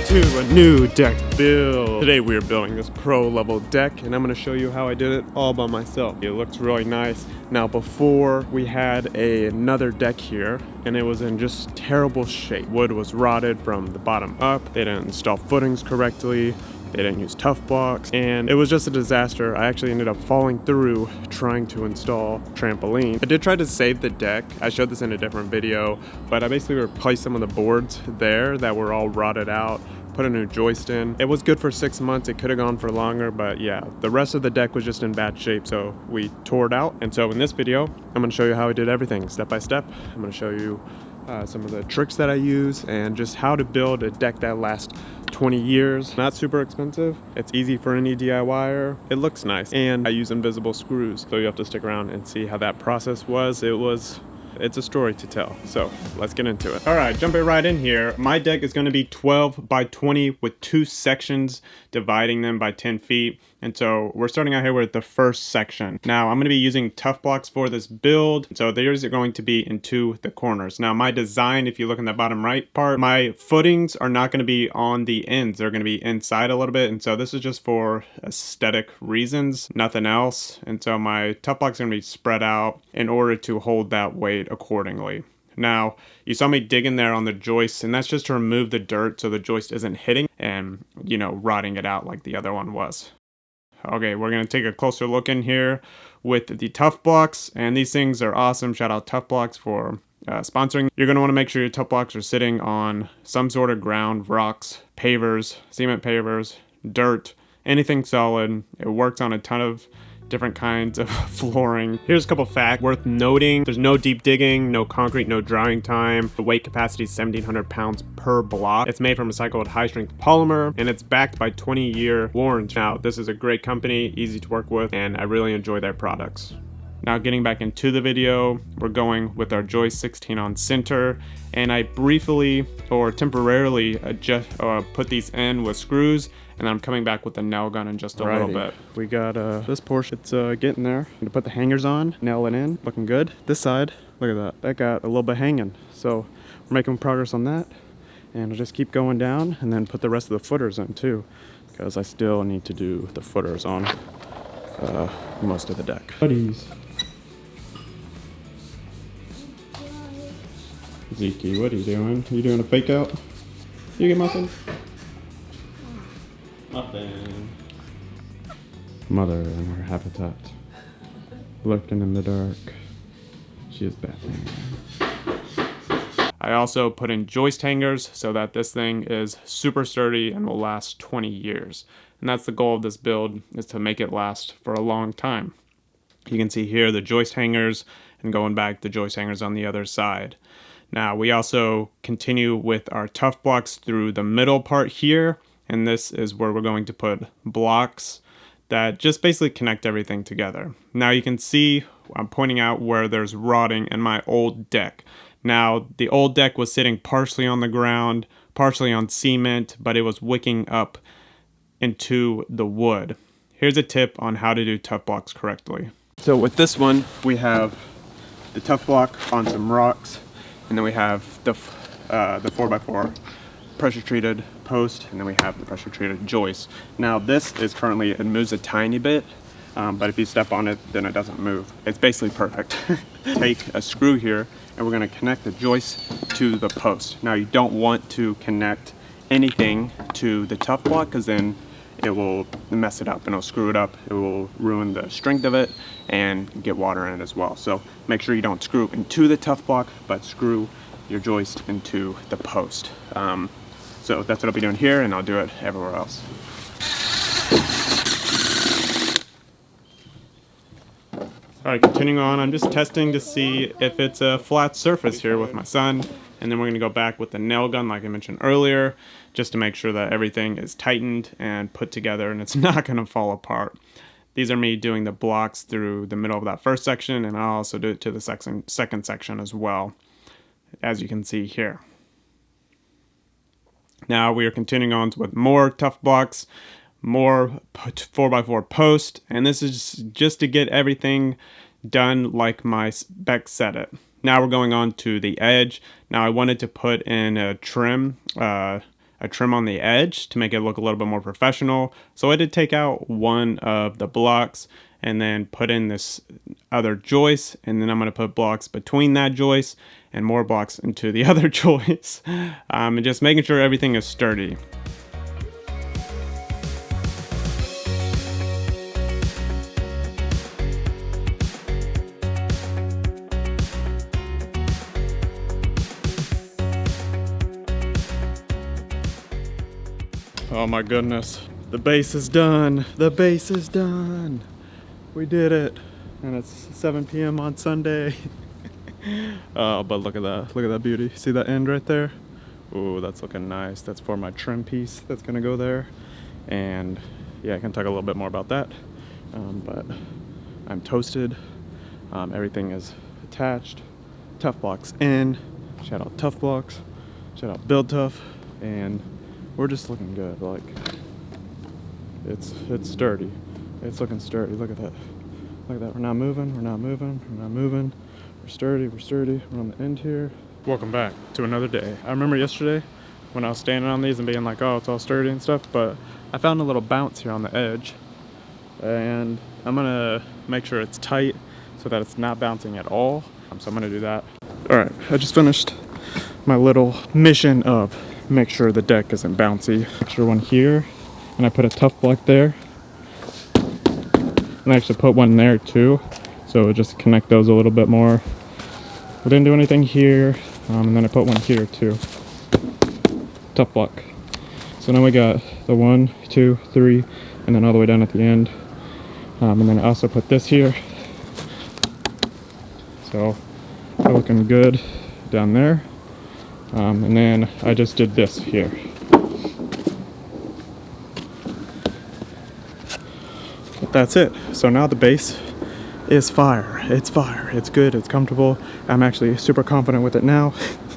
to a new deck build. Today we are building this pro level deck and I'm going to show you how I did it all by myself. It looks really nice. Now before we had another deck here and it was in just terrible shape. Wood was rotted from the bottom up. They didn't install footings correctly. They didn't use TuffBlocks, and it was just a disaster. I actually ended up falling through trying to install trampoline. I did try to save the deck. I showed this in a different video, but I basically replaced some of the boards there that were all rotted out, put a new joist in. It was good for 6 months. It could have gone for longer, but yeah, the rest of the deck was just in bad shape, so we tore it out. And so in this video, I'm gonna show you how I did everything step by step. I'm gonna show you some of the tricks that I use and just how to build a deck that lasts 20 years. Not super expensive. It's easy for any DIYer. It looks nice. And I use invisible screws. So you have to stick around and see how that process was. It's a story to tell. So let's get into it. All right, jumping right in here. My deck is gonna be 12 by 20 with 2 sections, dividing them by 10 feet. And so we're starting out here with the first section. Now I'm gonna be using TuffBlocks for this build. So theirs are going to be into the corners. Now my design, if you look in the bottom right part, my footings are not gonna be on the ends. They're gonna be inside a little bit. And so this is just for aesthetic reasons, nothing else. And so my TuffBlocks are gonna be spread out in order to hold that weight accordingly. Now, you saw me digging there on the joist, and that's just to remove the dirt so the joist isn't hitting and, rotting it out like the other one was. Okay, we're going to take a closer look in here with the TuffBlocks, and these things are awesome. Shout out TuffBlocks for sponsoring. You're going to want to make sure your TuffBlocks are sitting on some sort of ground, rocks, pavers, cement pavers, dirt, anything solid. It works on a ton of different kinds of flooring. Here's a couple facts worth noting. There's no deep digging, no concrete, no drying time. The weight capacity is 1,700 pounds per block. It's made from recycled high-strength polymer, and it's backed by 20-year warranty. Now, this is a great company, easy to work with, and I really enjoy their products. Now getting back into the video, we're going with our joist 16 on center, and I briefly or temporarily adjust, put these in with screws, and I'm coming back with a nail gun in just a little bit. We got this portion, it's getting there. I'm gonna put the hangers on, nail it in, looking good. This side, look at that got a little bit hanging. So we're making progress on that, and I'll just keep going down and then put the rest of the footers in too, because I still need to do the footers on most of the deck. Buddies. Zeke, what are you doing? Are you doing a fake out? You get muffin? Muffin. Mother in her habitat. Lurking in the dark. She is Batman. I also put in joist hangers so that this thing is super sturdy and will last 20 years. And that's the goal of this build, is to make it last for a long time. You can see here the joist hangers, and going back, the joist hangers on the other side. Now we also continue with our TuffBlocks through the middle part here, and this is where we're going to put blocks that just basically connect everything together. Now you can see I'm pointing out where there's rotting in my old deck. Now the old deck was sitting partially on the ground, partially on cement, but it was wicking up into the wood. Here's a tip on how to do TuffBlocks correctly. So with this one, we have the TuffBlock on some rocks, and then we have the 4x4 pressure treated post, and then we have the pressure treated joist. Now this is currently, it moves a tiny bit, but if you step on it, then it doesn't move. It's basically perfect. Take a screw here, and we're gonna connect the joist to the post. Now you don't want to connect anything to the TuffBlock, because then it will mess it up and it'll screw it up. It will ruin the strength of it and get water in it as well. So make sure you don't screw into the TuffBlock, but screw your joist into the post. So that's what I'll be doing here, and I'll do it everywhere else. All right, continuing on, I'm just testing to see if it's a flat surface here with my son, and then we're gonna go back with the nail gun like I mentioned earlier, just to make sure that everything is tightened and put together and it's not gonna fall apart. These are me doing the blocks through the middle of that first section, and I'll also do it to the second section as well, as you can see here. Now we are continuing on with more TuffBlocks, more 4x4 post, and this is just to get everything done like my spec said it. Now we're going on to the edge. Now I wanted to put in a trim, a a trim on the edge to make it look a little bit more professional. So I did take out one of the blocks and then put in this other joist, and then I'm going to put blocks between that joist and more blocks into the other joist, and just making sure everything is sturdy. Oh my goodness, the base is done. The base is done. We did it. And it's 7 p.m. on Sunday. Oh, but look at that. Look at that beauty. See that end right there? Ooh, that's looking nice. That's for my trim piece that's gonna go there. And yeah, I can talk a little bit more about that. But I'm toasted. Everything is attached. TuffBlocks in. Shout out TuffBlocks. Shout out Build Tough. And we're just looking good. Like, it's sturdy. It's looking sturdy. Look at that. Look at that. We're not moving. We're not moving. We're not moving. We're sturdy. We're sturdy. We're on the end here. Welcome back to another day. I remember yesterday when I was standing on these and being like, oh, it's all sturdy and stuff, but I found a little bounce here on the edge, and I'm gonna make sure it's tight so that it's not bouncing at all. So I'm gonna do that. All right, I just finished my little mission of make sure the deck isn't bouncy. Extra one here, and I put a tough block there, and I actually put one there too, so just connect those a little bit more. We didn't do anything here, and then I put one here too. Tough block. So now we got the 1, 2, 3, and then all the way down at the end. And then I also put this here. So they're looking good down there. And then I just did this here. But that's it. So now the base is fire. It's fire. It's good. It's comfortable. I'm actually super confident with it now.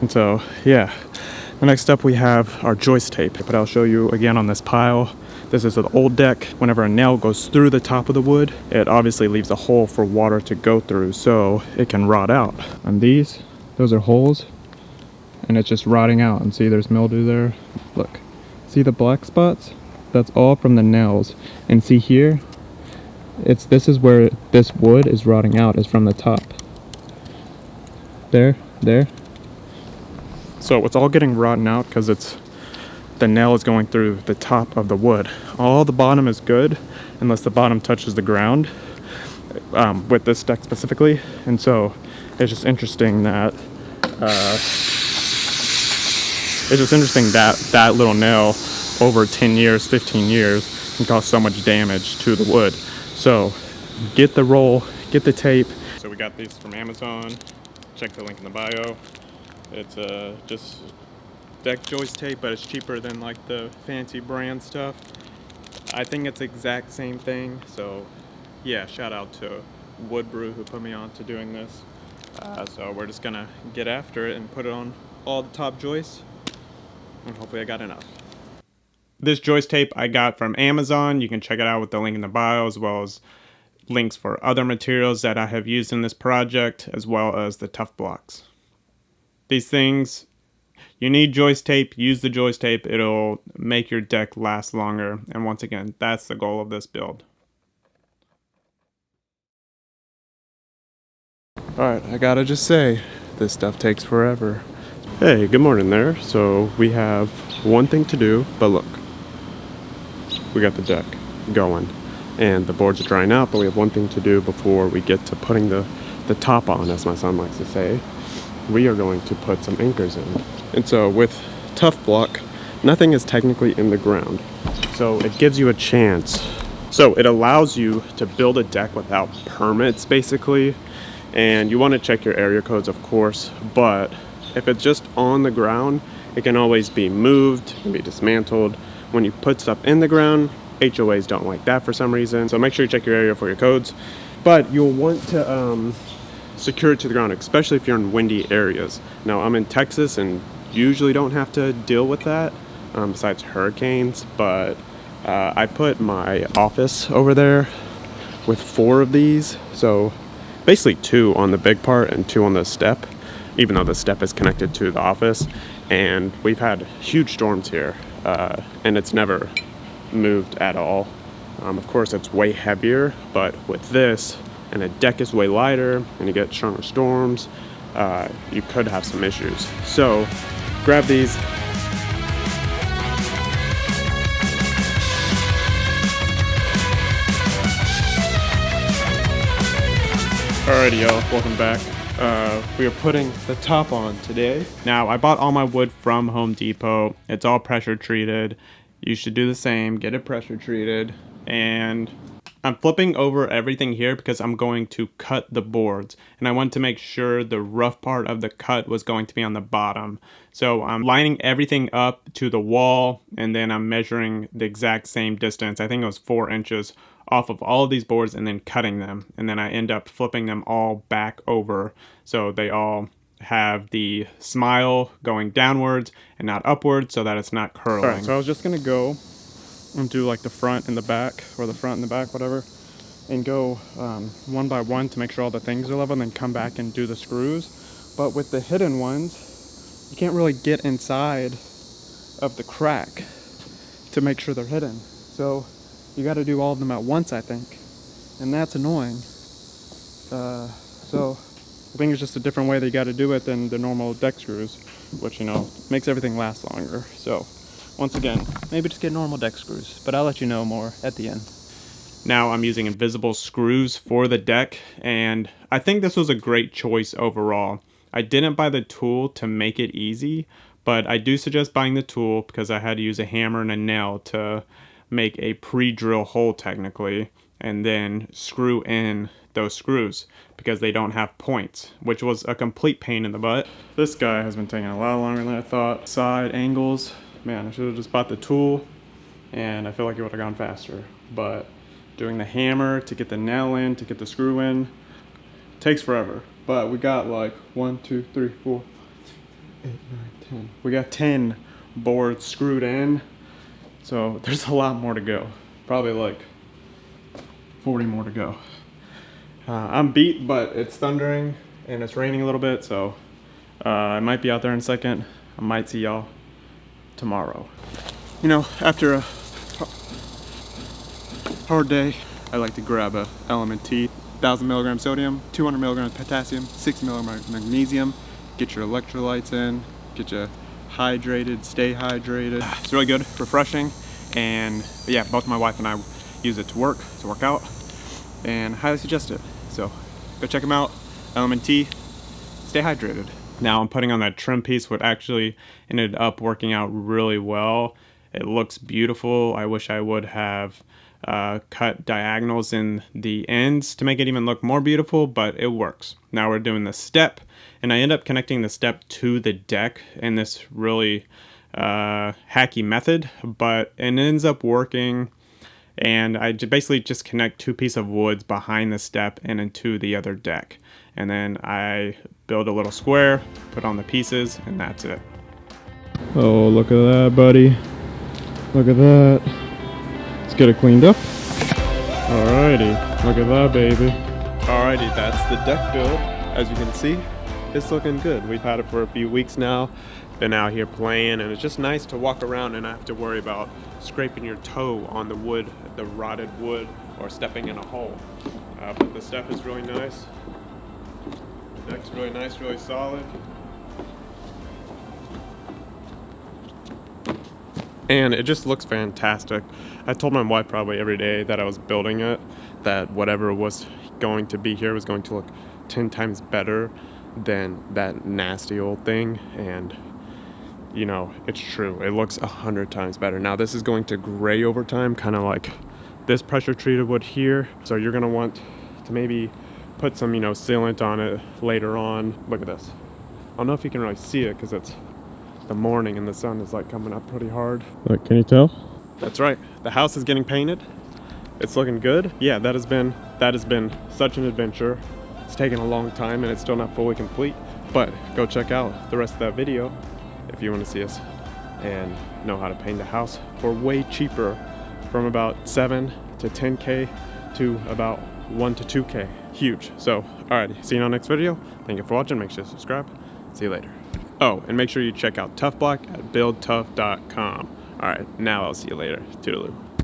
And so, yeah. The next up we have our joist tape. But I'll show you again on this pile. This is an old deck. Whenever a nail goes through the top of the wood, it obviously leaves a hole for water to go through, so it can rot out. And these, those are holes, and it's just rotting out. And see, there's mildew there. Look, see the black spots? That's all from the nails. And see here, this is where this wood is rotting out, is from the top. There. So it's all getting rotten out because the nail is going through the top of the wood. All the bottom is good unless the bottom touches the ground, with this deck specifically. And so it's just interesting that that little nail over 10 years, 15 years can cause so much damage to the wood. So get the roll, get the tape. So we got these from Amazon. Check the link in the bio. It's just deck joist tape, but it's cheaper than like the fancy brand stuff. I think it's the exact same thing. So yeah, shout out to Wood Brew who put me on to doing this. So we're just gonna get after it and put it on all the top joists, and hopefully I got enough. This joist tape I got from Amazon. You can check it out with the link in the bio, as well as links for other materials that I have used in this project, as well as the TuffBlocks. These things, you need joist tape. Use the joist tape. It'll make your deck last longer. And once again, that's the goal of this build. Alright, I gotta just say, this stuff takes forever. Hey, good morning there. So we have one thing to do, but look, we got the deck going and the boards are drying out, but we have one thing to do before we get to putting the top on, as my son likes to say. We are going to put some anchors in. And so with TuffBlock, nothing is technically in the ground. So it gives you a chance. So it allows you to build a deck without permits, basically. And you want to check your area codes, of course, but if it's just on the ground, it can always be moved, it can be dismantled. When you put stuff in the ground, HOAs don't like that for some reason. So make sure you check your area for your codes. But you'll want to secure it to the ground, especially if you're in windy areas. Now, I'm in Texas and usually don't have to deal with that, besides hurricanes, but I put my office over there with 4 of these. So basically 2 on the big part and 2 on the step, even though the step is connected to the office. and we've had huge storms here, and it's never moved at all. Of course, it's way heavier, but with this, and the deck is way lighter, and you get stronger storms, you could have some issues. So grab these. Alrighty, y'all, welcome back. We are putting the top on today. Now, I bought all my wood from Home Depot. It's all pressure treated. You should do the same, get it pressure treated. And I'm flipping over everything here because I'm going to cut the boards. And I want to make sure the rough part of the cut was going to be on the bottom. So I'm lining everything up to the wall, and then I'm measuring the exact same distance. I think it was 4 inches off of all of these boards, and then cutting them. And then I end up flipping them all back over so they all have the smile going downwards and not upwards, so that it's not curling. Alright, so I was just gonna go and do like the front and the back, or the front and the back, whatever, and go one by one to make sure all the things are level, and then come back and do the screws. But with the hidden ones, you can't really get inside of the crack to make sure they're hidden. So you got to do all of them at once, I think, and that's annoying. So I think it's just a different way they got to do it than the normal deck screws, which, you know, makes everything last longer. So once again, maybe just get normal deck screws, but I'll let you know more at the end. Now I'm using invisible screws for the deck, and I think this was a great choice overall. I didn't buy the tool to make it easy, but I do suggest buying the tool because I had to use a hammer and a nail to make a pre-drill hole technically, and then screw in those screws because they don't have points, which was a complete pain in the butt. This guy has been taking a lot longer than I thought. Side angles, man, I should have just bought the tool and I feel like it would have gone faster. But doing the hammer to get the nail in, to get the screw in, takes forever. But we got like 1, 2, 3, 4, 8, 9, 10. We got 10 boards screwed in. So there's a lot more to go. Probably like 40 more to go. I'm beat, but it's thundering and it's raining a little bit, so I might be out there in a second. I might see y'all tomorrow. You know, after a hard day, I like to grab a Element T, 1,000 milligrams sodium, 200 milligrams potassium, 60 milligrams magnesium. Get your electrolytes in, get you hydrated, stay hydrated. It's really good, refreshing, and yeah, both my wife and I use it to work out, and highly suggest it. So go check them out, Element T, stay hydrated. Now I'm putting on that trim piece, what actually ended up working out really well. It looks beautiful. I wish I would have cut diagonals in the ends to make it even look more beautiful, but it works. Now we're doing the step, and I end up connecting the step to the deck in this really hacky method, but it ends up working. And I basically just connect 2 pieces of woods behind the step and into the other deck. And then I build a little square, put on the pieces, and that's it. Oh, look at that, buddy. Look at that. Let's get it cleaned up. Alrighty, look at that, baby. Alrighty, that's the deck build. As you can see, it's looking good. We've had it for a few weeks now. Been out here playing, and it's just nice to walk around and not have to worry about scraping your toe on the wood, the rotted wood, or stepping in a hole. But the step is really nice. The deck's really nice, really solid. And it just looks fantastic. I told my wife probably every day that I was building it, that whatever was going to be here was going to look 10 times better than that nasty old thing. And you know, it's true. It looks 100 times better. Now this is going to gray over time, kind of like this pressure treated wood here. So you're gonna want to maybe put some, you know, sealant on it later on. Look at this. I don't know if you can really see it because it's the morning and the sun is like coming up pretty hard. Look, can you tell? That's right. The house is getting painted. It's looking good. Yeah, that has been such an adventure. It's taken a long time and it's still not fully complete. But go check out the rest of that video if you want to see us and know how to paint the house for way cheaper, from about 7 to 10K to about 1 to 2K. Huge. So, alrighty, see you in our next video. Thank you for watching. Make sure to subscribe. See you later. Oh, and make sure you check out TuffBlock at buildtuff.com. All right, now I'll see you later. Toodaloo.